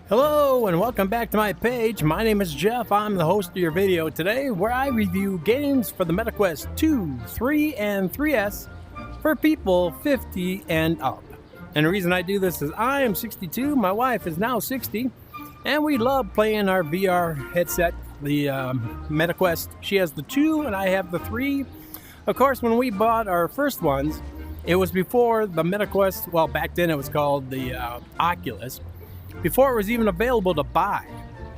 Hello and welcome back to my page. My name is Jeff. I'm the host of your video today where I review games for the MetaQuest 2, 3, and 3S for people 50 and up. And the reason I do this is I am 62, my wife is now 60, and we love playing our VR headset, the MetaQuest. She has the 2 and I have the 3. Of course, when we bought our first ones, it was before the MetaQuest, well, back then it was called the Oculus. Before it was even available to buy.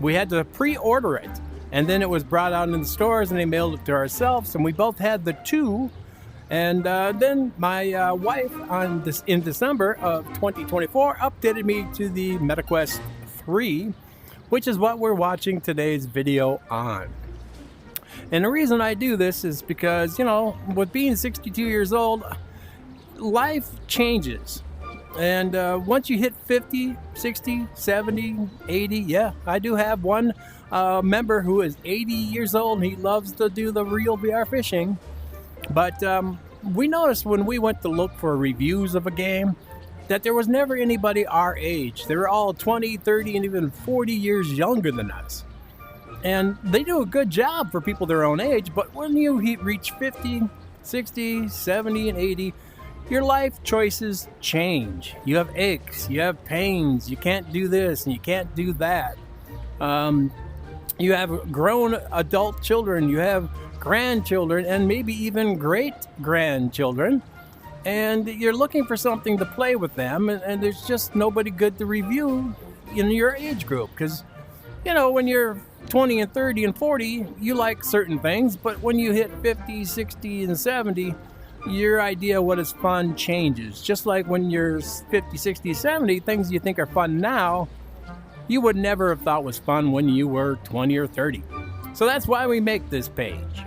We had to pre-order it, and then it was brought out in the stores and they mailed it to ourselves, and we both had the 2. And then my wife in December of 2024 updated me to the MetaQuest 3, which is what we're watching today's video on. And the reason I do this is because, you know, with being 62 years old, life changes. And once you hit 50, 60, 70, 80, yeah, I do have one member who is 80 years old and he loves to do the real VR fishing. But we noticed when we went to look for reviews of a game that there was never anybody our age. They were all 20, 30, and even 40 years younger than us. And they do a good job for people their own age, but when you reach 50, 60, 70, and 80, your life choices change. You have aches, you have pains, you can't do this and you can't do that. You have grown adult children, you have grandchildren, and maybe even great-grandchildren. And you're looking for something to play with them, and there's just nobody good to review in your age group. Because, you know, when you're 20 and 30 and 40, you like certain things, but when you hit 50, 60, and 70, your idea of what is fun changes. Just like when you're 50, 60, 70, things you think are fun now, you would never have thought was fun when you were 20 or 30. So that's why we make this page.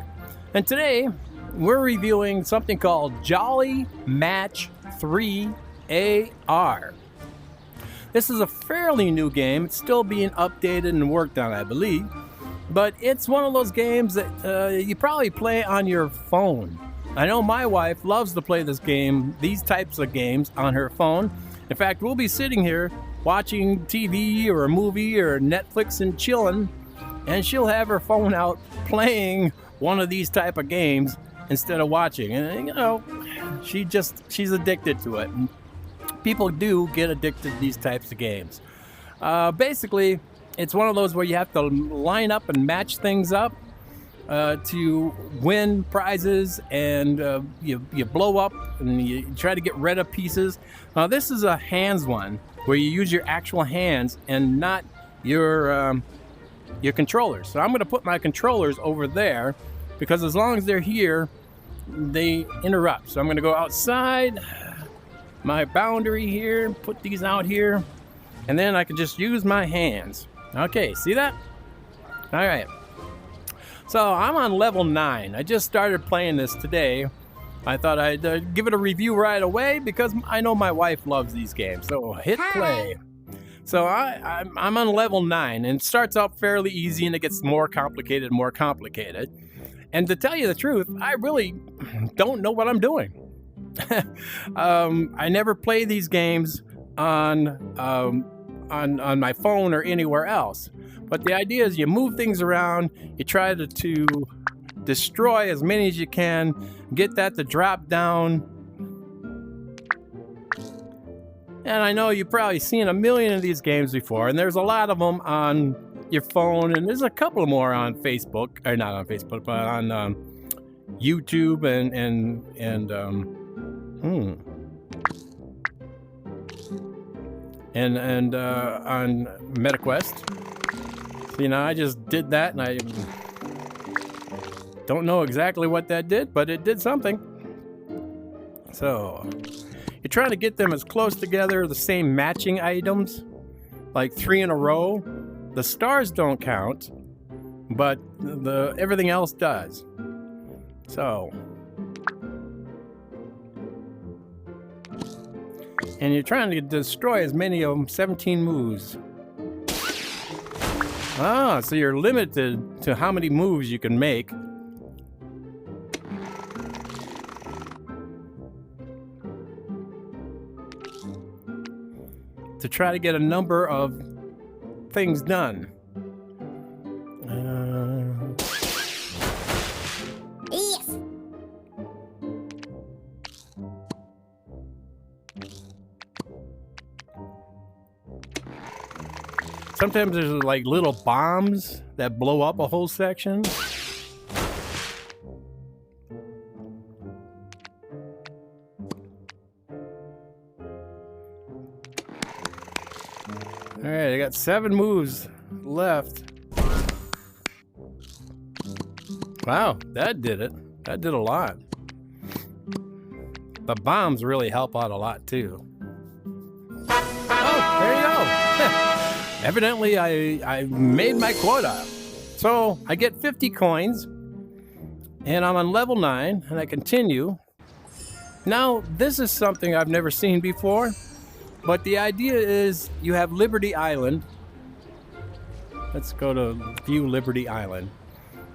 And today, we're reviewing something called Jolly Match 3 AR. This is a fairly new game. It's still being updated and worked on, I believe. But it's one of those games that you probably play on your phone. I know my wife loves to play these types of games on her phone. In fact, we'll be sitting here watching TV or a movie or Netflix and chilling, and she'll have her phone out playing one of these type of games instead of watching. And, you know, she's addicted to it. And people do get addicted to these types of games. Basically, it's one of those where you have to line up and match things up to win prizes, and you blow up and you try to get rid of pieces. This is a hands one where you use your actual hands and not your controllers. So I'm going to put my controllers over there because as long as they're here, they interrupt. So I'm going to go outside my boundary here, put these out here, and then I can just use my hands. Okay, see that? All right. So I'm on level 9. I just started playing this today. I thought I'd give it a review right away because I know my wife loves these games. So hit play. So I'm on level 9, and it starts out fairly easy and it gets more complicated. And to tell you the truth, I really don't know what I'm doing. I never play these games on my phone or anywhere else. But the idea is you move things around, you try to destroy as many as you can, get that to drop down. And I know you've probably seen a million of these games before, and there's a lot of them on your phone, and there's a couple more on Facebook, or not on Facebook, but on YouTube and on MetaQuest. So, you know, I just did that, and I don't know exactly what that did, but it did something. So you're trying to get them as close together, the same matching items, like 3 in a row. The stars don't count, but everything else does. So, and you're trying to destroy as many of them, 17 moves. So you're limited to how many moves you can make. To try to get a number of things done. Yes. Sometimes there's like little bombs that blow up a whole section. All right, I got 7 moves left. Wow, that did it. That did a lot. The bombs really help out a lot too. Oh, there you go. Evidently, I made my quota. So I get 50 coins, and I'm on level 9, and I continue. Now, this is something I've never seen before. But the idea is you have Liberty Island. Let's go to view Liberty Island.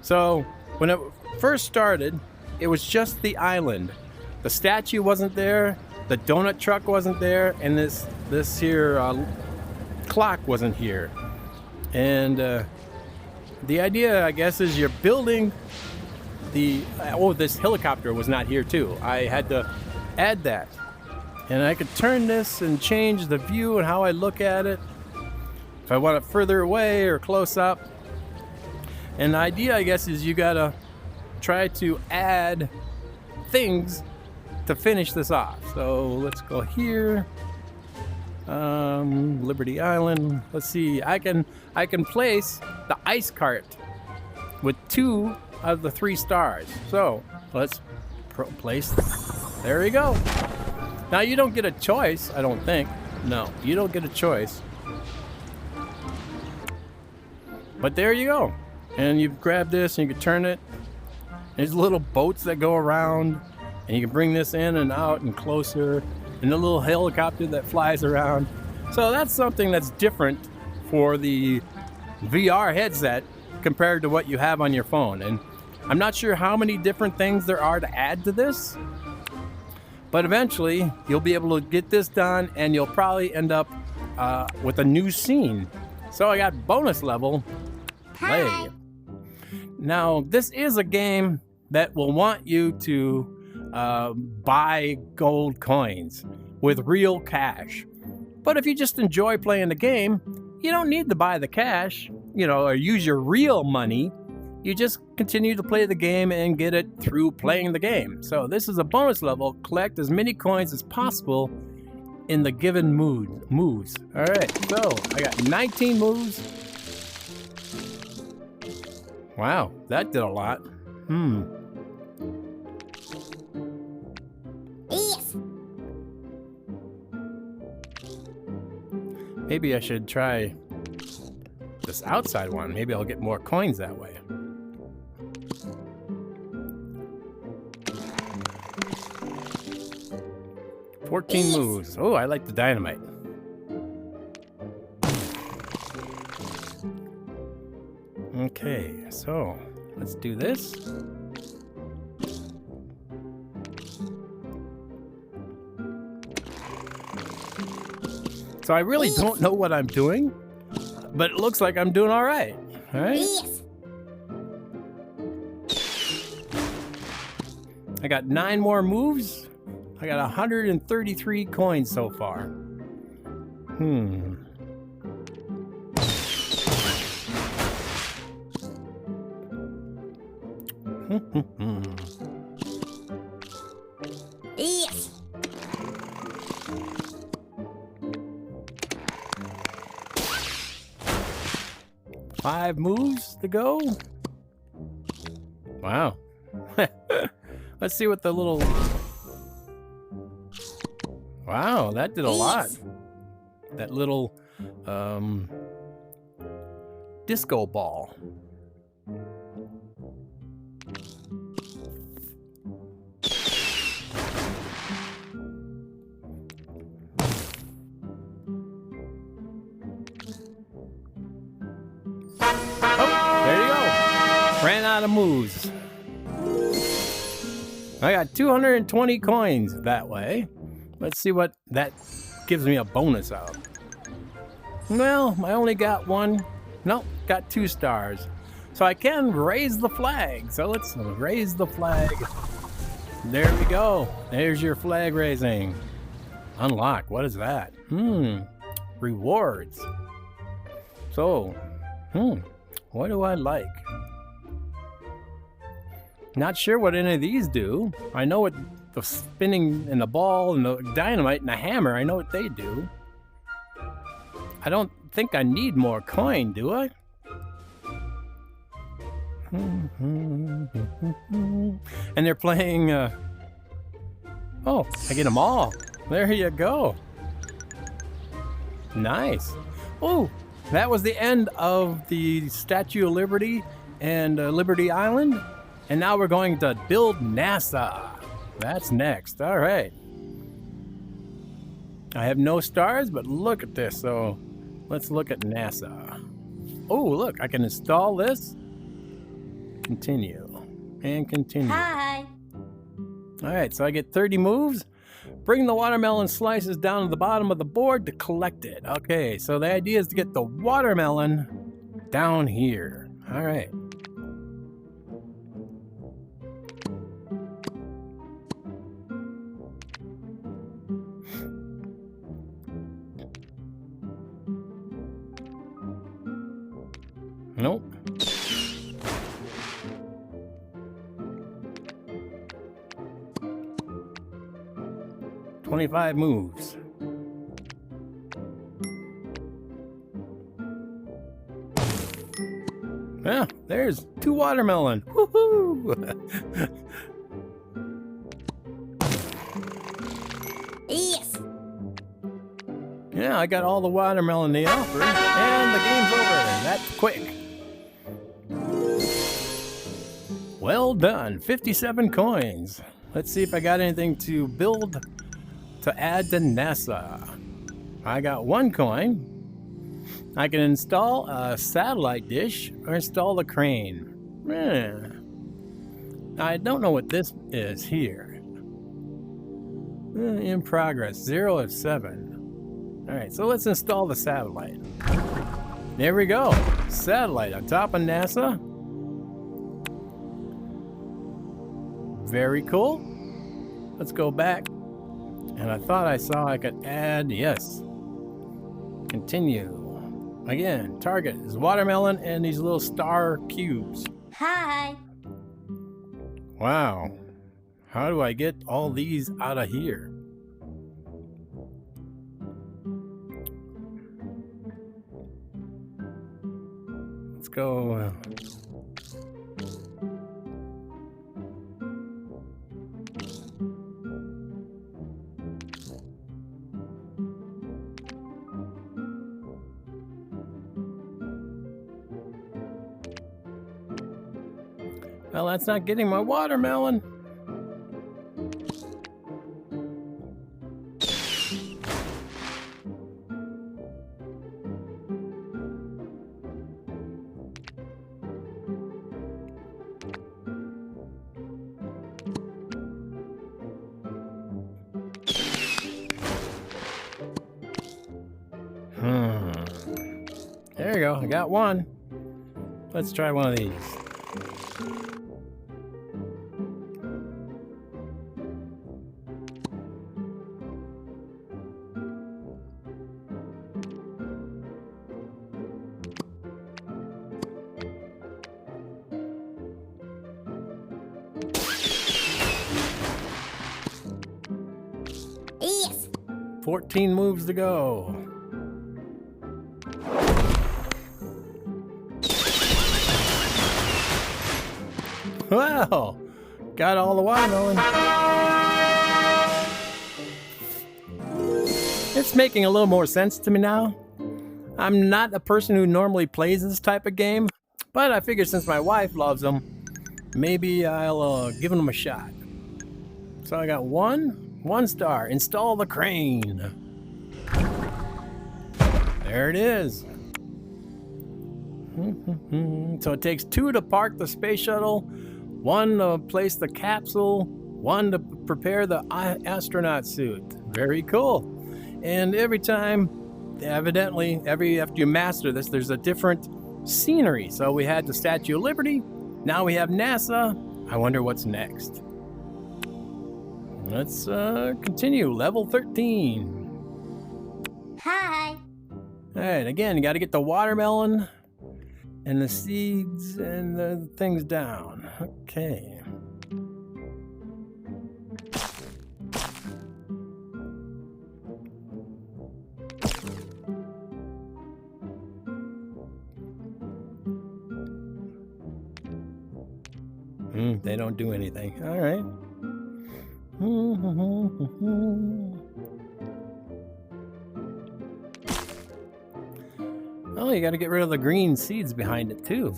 So when it first started, it was just the island. The statue wasn't there, the donut truck wasn't there, and this here clock wasn't here. And the idea, I guess, is you're building the... oh, this helicopter was not here too. I had to add that. And I could turn this and change the view and how I look at it. If I want it further away or close up. And the idea, I guess, is you gotta try to add things to finish this off. So let's go here. Liberty Island. Let's see. I can place the ice cart with 2 of the 3 stars. So let's place. There we go. Now, you don't get a choice, I don't think. No, you don't get a choice. But there you go. And you grab this and you can turn it. There's little boats that go around. And you can bring this in and out and closer. And the little helicopter that flies around. So that's something that's different for the VR headset compared to what you have on your phone. And I'm not sure how many different things there are to add to this. But eventually, you'll be able to get this done, and you'll probably end up with a new scene. So I got bonus level play. Hi. Now, this is a game that will want you to buy gold coins with real cash. But if you just enjoy playing the game, you don't need to buy the cash, or use your real money. You just continue to play the game and get it through playing the game. So this is a bonus level. Collect as many coins as possible in the given moves. All right, so I got 19 moves. Wow, that did a lot. Yes. Maybe I should try this outside one. Maybe I'll get more coins that way. Fourteen moves. Oh, I like the dynamite. Okay, so let's do this. So I really don't know what I'm doing, but it looks like I'm doing all right. All right. Yes. I got 9 more moves. I got 133 coins so far. 5 moves to go. Wow. Let's see what the little... Wow, that did a lot. That little disco ball. Oh, there you go. Ran out of moves. I got 220 coins that way. Let's see what that gives me a bonus of. Well, I only got one. Nope, got 2 stars. So I can raise the flag. So let's raise the flag. There we go. There's your flag raising. Unlock. What is that? Rewards. So, what do I like? Not sure what any of these do. I know what the spinning and the ball and the dynamite and the hammer, I know what they do. I don't think I need more coin, do I? And they're playing, oh, I get them all. There you go. Nice. Oh, that was the end of the Statue of Liberty and Liberty Island. And now we're going to build NASA. That's next. All right. I have no stars, but look at this. So let's look at NASA. Oh, look, I can install this. Continue. And continue. Hi. All right, so I get 30 moves. Bring the watermelon slices down to the bottom of the board to collect it. Okay, so the idea is to get the watermelon down here. All right. Nope. "25 moves. Yeah, there's 2 watermelon. Woohoo! Yes. Yeah, I got all the watermelon they offered, and the game's over. That's quick. Well done, 57 coins. Let's see if I got anything to build to add to NASA. I got 1 coin. I can install a satellite dish or install the crane. I don't know what this is here. In progress, 0 of 7. All right, so let's install the satellite. There we go, satellite on top of NASA. Very cool. Let's go back. And I thought I saw I could add, yes. Continue. Again, target is watermelon and these little star cubes. Hi. Wow. How do I get all these out of here? Let's go. Well, that's not getting my watermelon. There you go, I got 1. Let's try one of these. Yes. 14 moves to go. Wow, got all the watermelon. It's making a little more sense to me now. I'm not a person who normally plays this type of game, but I figured since my wife loves them, maybe I'll give them a shot. So I got 1 star. Install the crane. There it is. So it takes 2 to park the space shuttle, 1 to place the capsule, 1 to prepare the astronaut suit. Very cool. And every time evidently, after you master this, there's a different scenery. So we had the Statue of Liberty. Now we have NASA. I wonder what's next. Let's continue. Level 13. Hi. All right, again, you got to get the watermelon and the seeds and the things down. Okay. They don't do anything. All right. Oh, you got to get rid of the green seeds behind it too.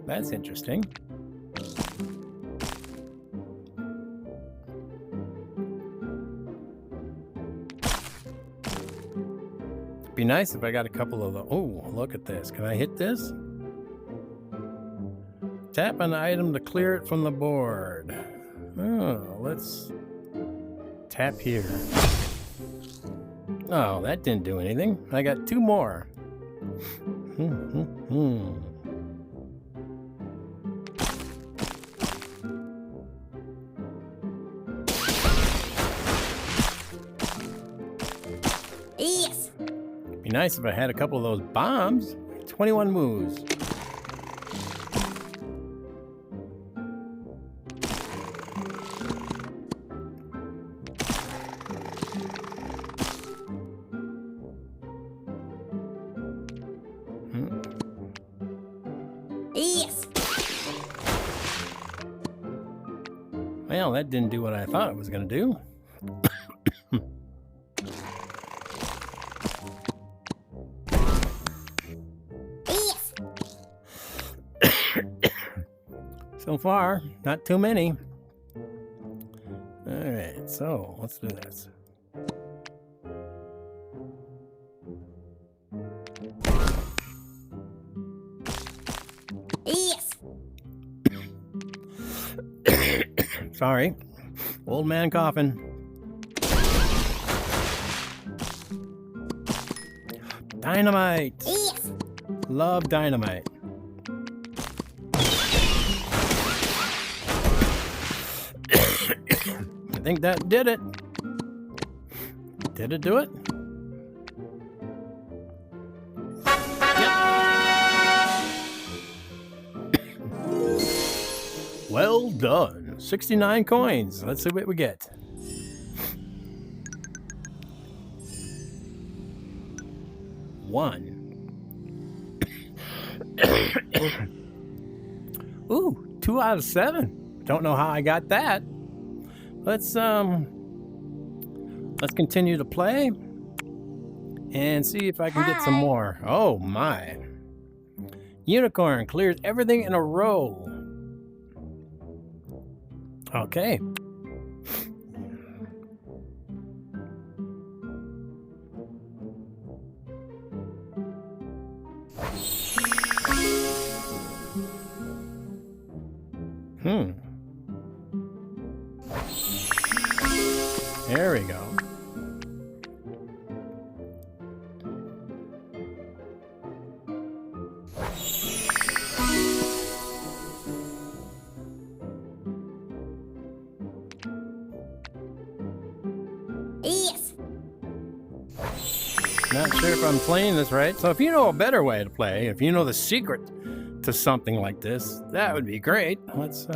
That's interesting. It'd be nice if I got a couple of the... Oh, look at this. Can I hit this? Tap an item to clear it from the board. Oh, let's tap here. Oh, that didn't do anything. I got 2 more. Yes. Be nice if I had a couple of those bombs. 21 moves. Yes. Well, that didn't do what I thought it was going to do. Yes. So far, not too many. All right, so let's do this. Yes. Sorry. Old man coughing. Dynamite. Yes. Love dynamite. I think that did it. Did it do it? Well done. 69 coins. Let's see what we get. One. Ooh, 2 out of 7. Don't know how I got that. Let's continue to play and see if I can get some more. Oh my. Unicorn clears everything in a row. Okay. There we go. Yes. Not sure if I'm playing this right. So if you know a better way to play, if you know the secret to something like this, that would be great. Let's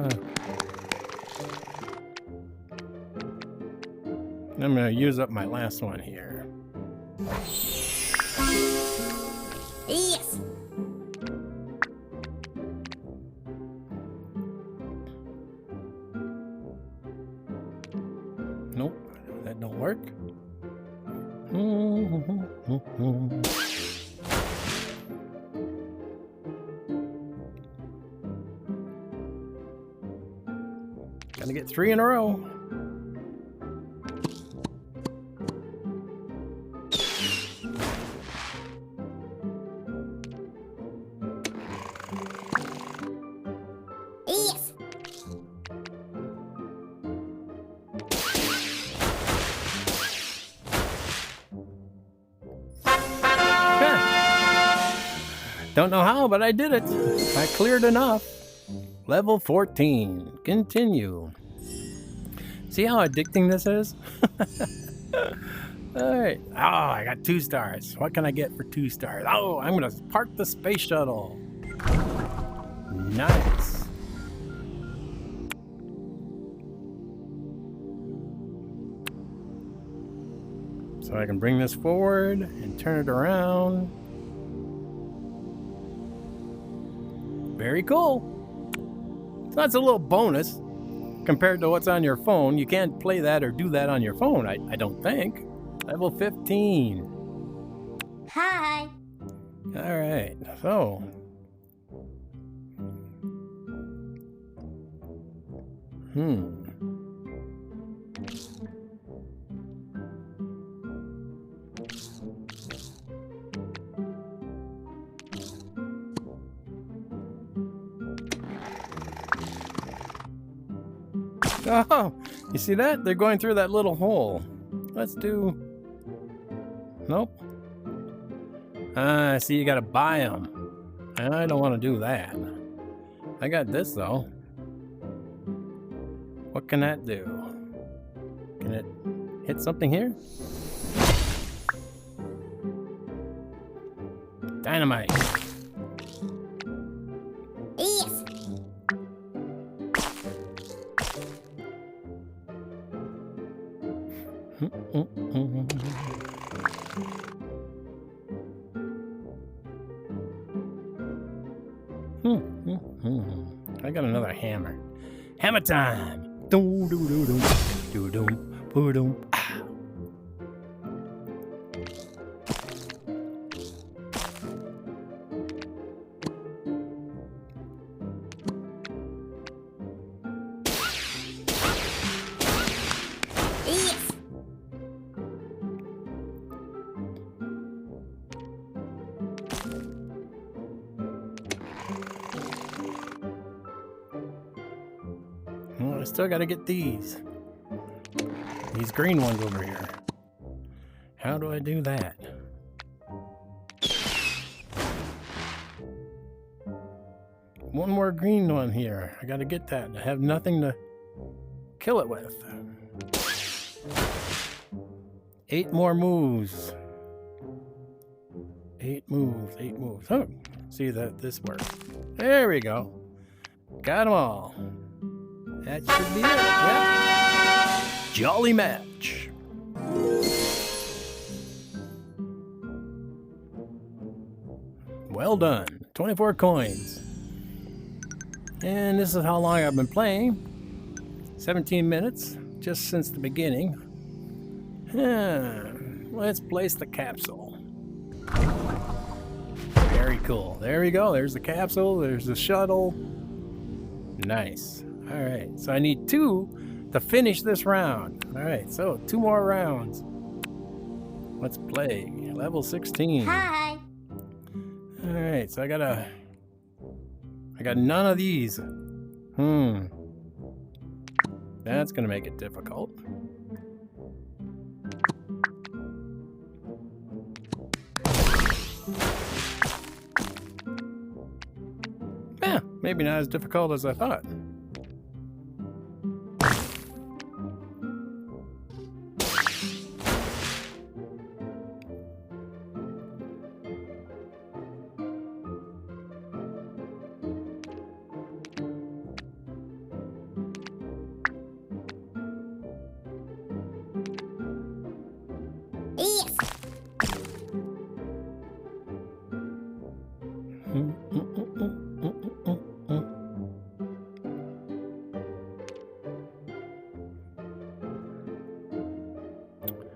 I'm going to use up my last one here. Yes. Nope, that don't work. Gotta get 3 in a row. Yes. Don't know how, but I did it. I cleared enough. Level 14. Continue. See how addicting this is? Alright. Oh, I got 2 stars. What can I get for 2 stars? Oh, I'm going to park the space shuttle. Nice. So I can bring this forward and turn it around. Very cool. So that's a little bonus compared to what's on your phone. You can't play that or do that on your phone, I don't think. Level 15. Hi. All right, so. Oh, you see that? They're going through that little hole. Let's do... Nope. See, you gotta buy them. I don't want to do that. I got this, though. What can that do? Can it hit something here? Dynamite. Yes. I got another hammer. Hammer time! Doom, doom, doom, doom, doom, doom, boom, doom. Yes. Well, I still gotta get these. These green ones over here. How do I do that? One more green one here. I gotta get that. I have nothing to kill it with. 8 more moves. 8 moves, 8 moves. Oh, see that this works. There we go. Got them all. That should be it. Yep. Jolly match. Well done. 24 coins. And this is how long I've been playing. 17 minutes, just since the beginning. Let's place the capsule. Very cool. There we go. There's the capsule. There's the shuttle. Nice. All right. So I need 2 to finish this round. All right. So 2 more rounds. Let's play. Level 16. Hi. All right. So I got none of these. That's gonna make it difficult. Yeah, maybe not as difficult as I thought. Yes.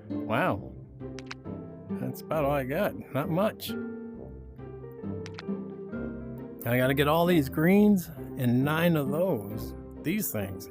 Wow. That's about all I got. Not much. I gotta get all these greens and 9 of those. These things.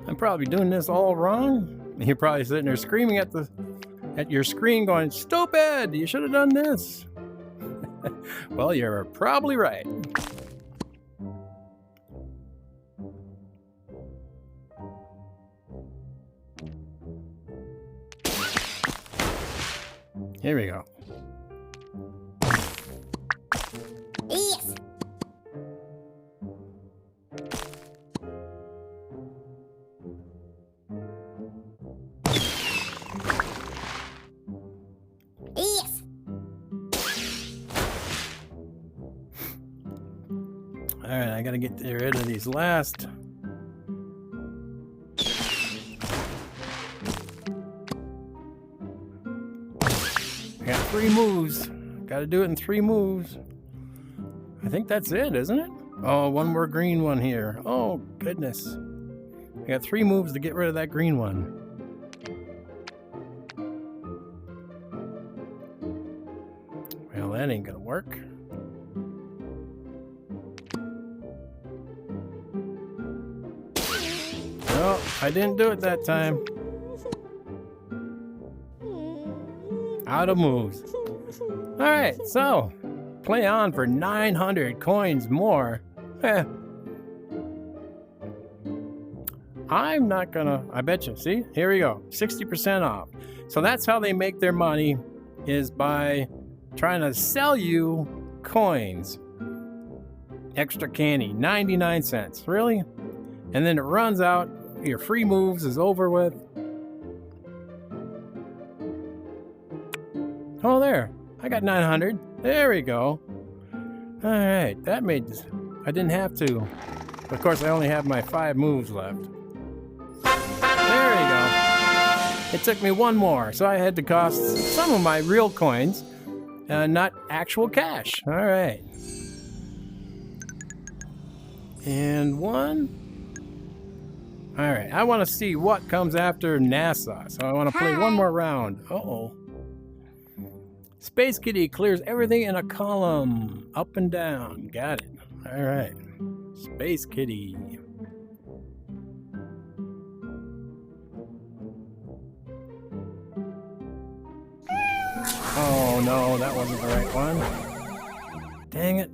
I'm probably doing this all wrong. You're probably sitting there screaming at your screen going, "Stupid! You should have done this." Well, you're probably right. Here we go. Yes. Yes. All right, I gotta get rid of these last. I got 3 moves. Gotta do it in 3 moves. I think that's it, isn't it? Oh, one more green one here. Oh, goodness. I got 3 moves to get rid of that green one. Well, that ain't gonna work. No, I didn't do it that time. Out of moves. Alright, so play on for 900 coins more. I'm not gonna, I bet you, see, here we go, 60% off. So that's how they make their money, is by trying to sell you coins. Extra candy, 99 cents, really? And then it runs out, your free moves is over with. Oh, there. I got 900. There we go. All right. That made... I didn't have to. Of course, I only have my 5 moves left. There we go. It took me 1 more, so I had to cost some of my real coins, not actual cash. All right. And 1. All right. I want to see what comes after NASA, so I want to play 1 more round. Uh-oh. Space Kitty clears everything in a column, up and down. Got it. All right. Space Kitty. Oh no, that wasn't the right one. Dang it.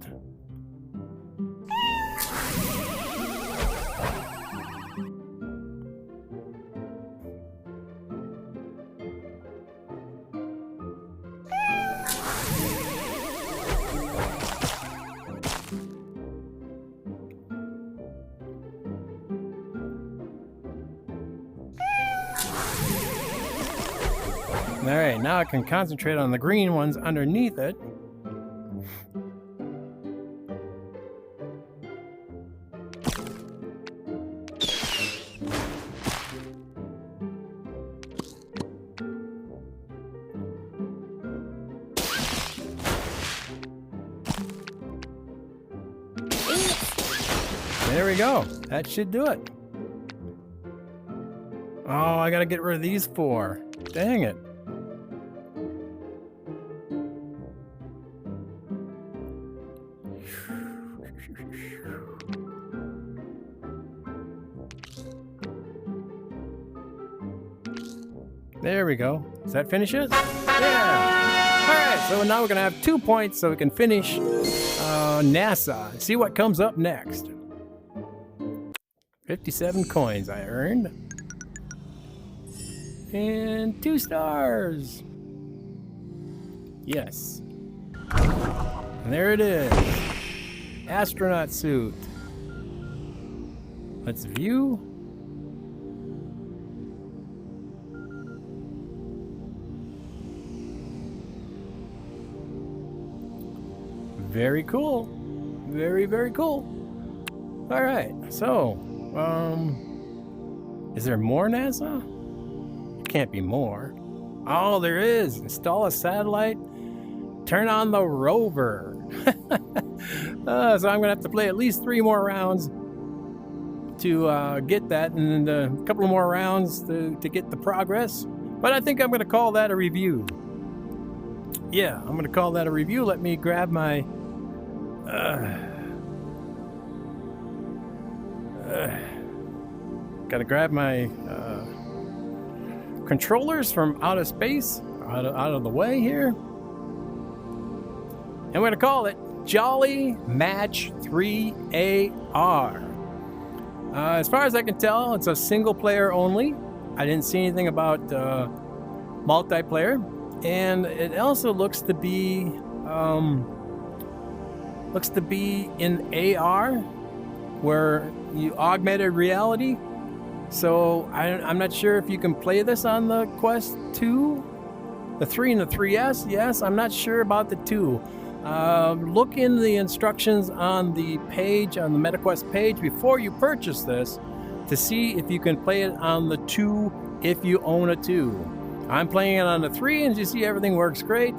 All right, now I can concentrate on the green ones underneath it. There we go. That should do it. Oh, I gotta get rid of these 4. Dang it. There we go. Does that finish it? Yeah. All right, so now we're going to have 2 points so we can finish NASA and see what comes up next. 57 coins I earned. And 2 stars. Yes. And there it is. Astronaut suit. Let's view. Very cool. Very, very cool. All right. So, is there more NASA? There can't be more. Oh, there is. Install a satellite. Turn on the rover. So I'm gonna have to play at least 3 more rounds to get that, and a couple more rounds to get the progress. But I think I'm gonna call that a review. Yeah, I'm gonna call that a review. Let me grab my gotta grab my controllers from outer space out of the way here. And we're going to call it Jolly Match 3AR. As far as I can tell, it's a single player only. I didn't see anything about multiplayer. And it also looks to be in AR, where you augmented reality. So I'm not sure if you can play this on the Quest 2, the 3 and the 3S. Yes, I'm not sure about the 2. Look in the instructions on the page, on the MetaQuest page, before you purchase this to see if you can play it on the 2 if you own a 2. I'm playing it on the 3, and as you see, everything works great.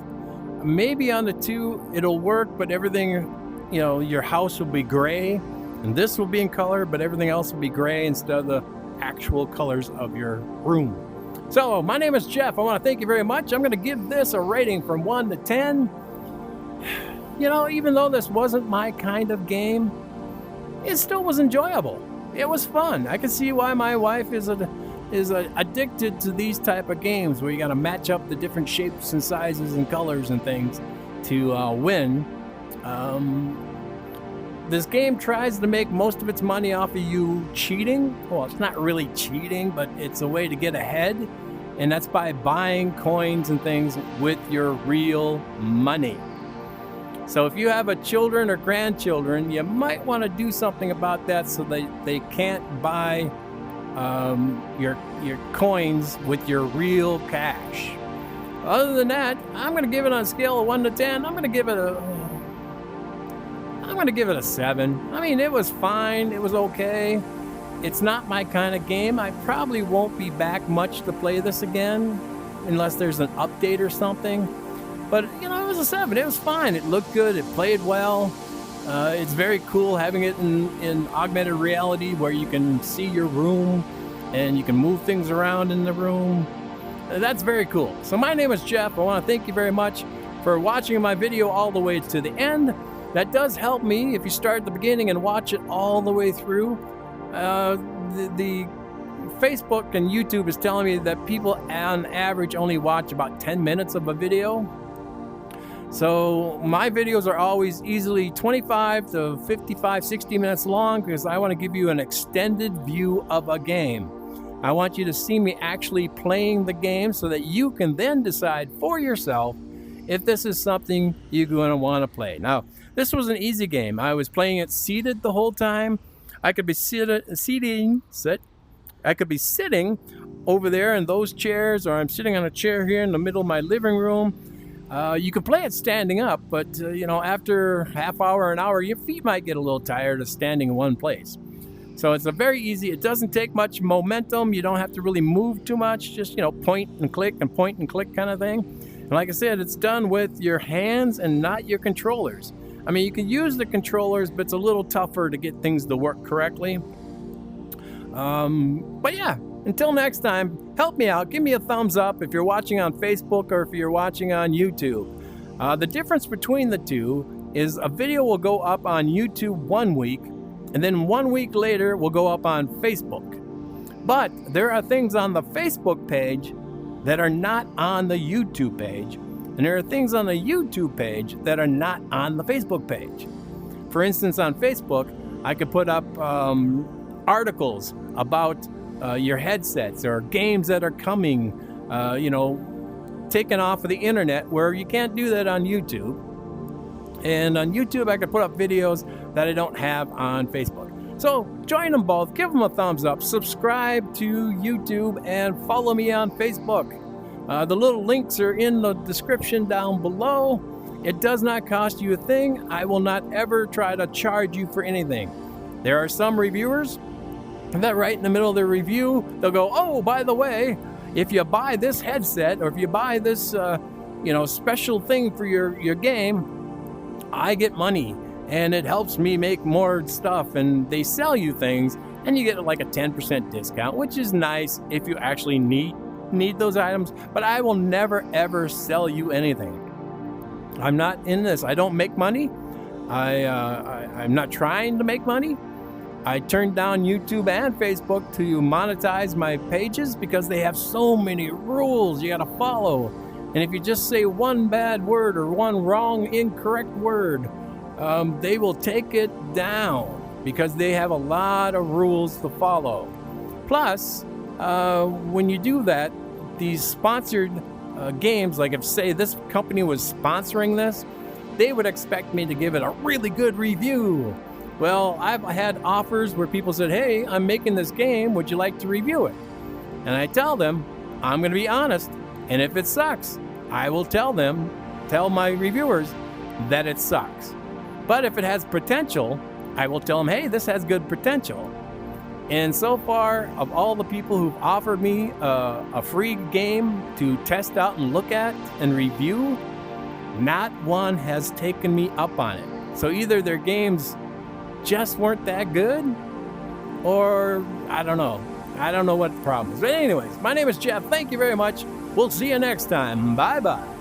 Maybe on the 2 it'll work, but everything, your house will be gray, and this will be in color, but everything else will be gray instead of the actual colors of your room. So my name is Jeff. I want to thank you very much. I'm going to give this a rating from 1 to 10. Even though this wasn't my kind of game, it still was enjoyable. It was fun. I can see why my wife is addicted to these type of games where you got to match up the different shapes and sizes and colors and things to win. This game tries to make most of its money off of you cheating. Well, it's not really cheating, but it's a way to get ahead, and that's by buying coins and things with your real money. So if you have children or grandchildren, you might want to do something about that so they can't buy your coins with your real cash. Other than that, I'm going to give it on a scale of 1 to 10. I'm going to give it a 7. I mean, it was fine. It was okay. It's not my kind of game. I probably won't be back much to play this again unless there's an update or something. But, it was a 7. It was fine. It looked good. It played well. It's very cool having it in augmented reality where you can see your room and you can move things around in the room. That's very cool. So my name is Jeff. I want to thank you very much for watching my video all the way to the end. That does help me if you start at the beginning and watch it all the way through. The Facebook and YouTube is telling me that people on average only watch about 10 minutes of a video. So my videos are always easily 25 to 55, 60 minutes long because I want to give you an extended view of a game. I want you to see me actually playing the game so that you can then decide for yourself if this is something you're going to want to play. Now, this was an easy game. I was playing it seated the whole time. I could be sitting over there in those chairs, or I'm sitting on a chair here in the middle of my living room. You can play it standing up, but after half hour, an hour, your feet might get a little tired of standing in one place. So it's a very easy. It doesn't take much momentum. You don't have to really move too much. Just point and click kind of thing. And like I said, it's done with your hands and not your controllers. I mean, you can use the controllers, but it's a little tougher to get things to work correctly. But yeah, until next time, help me out. Give me a thumbs up if you're watching on Facebook or if you're watching on YouTube. The difference between the two is a video will go up on YouTube 1 week, and then 1 week later will go up on Facebook. But there are things on the Facebook page that are not on the YouTube page, and there are things on the YouTube page that are not on the Facebook page. For instance, on Facebook, I could put up articles about your headsets or games that are coming, taken off of the internet, where you can't do that on YouTube. And on YouTube, I could put up videos that I don't have on Facebook. So join them both, give them a thumbs up, subscribe to YouTube, and follow me on Facebook. The little links are in the description down below. It does not cost you a thing. I will not ever try to charge you for anything. There are some reviewers that right in the middle of their review, they'll go, oh, by the way, if you buy this headset or if you buy this special thing for your game, I get money and it helps me make more stuff. And they sell you things and you get like a 10% discount, which is nice if you actually need those items. But I will never ever sell you anything. I'm not in this. I don't make money. I'm not trying to make money. I turned down YouTube and Facebook to monetize my pages because they have so many rules you got to follow. And if you just say one bad word or one wrong, incorrect word, they will take it down because they have a lot of rules to follow. Plus, when you do that, these sponsored games, like if say this company was sponsoring this, they would expect me to give it a really good review. Well, I've had offers where people said, hey, I'm making this game, would you like to review it? And I tell them, I'm going to be honest, and if it sucks, I will tell my reviewers that it sucks. But if it has potential, I will tell them, hey, this has good potential. And so far, of all the people who've offered me a free game to test out and look at and review, not one has taken me up on it. So either their games just weren't that good, or I don't know. I don't know what the problem is. But anyways, my name is Jeff. Thank you very much. We'll see you next time. Bye-bye.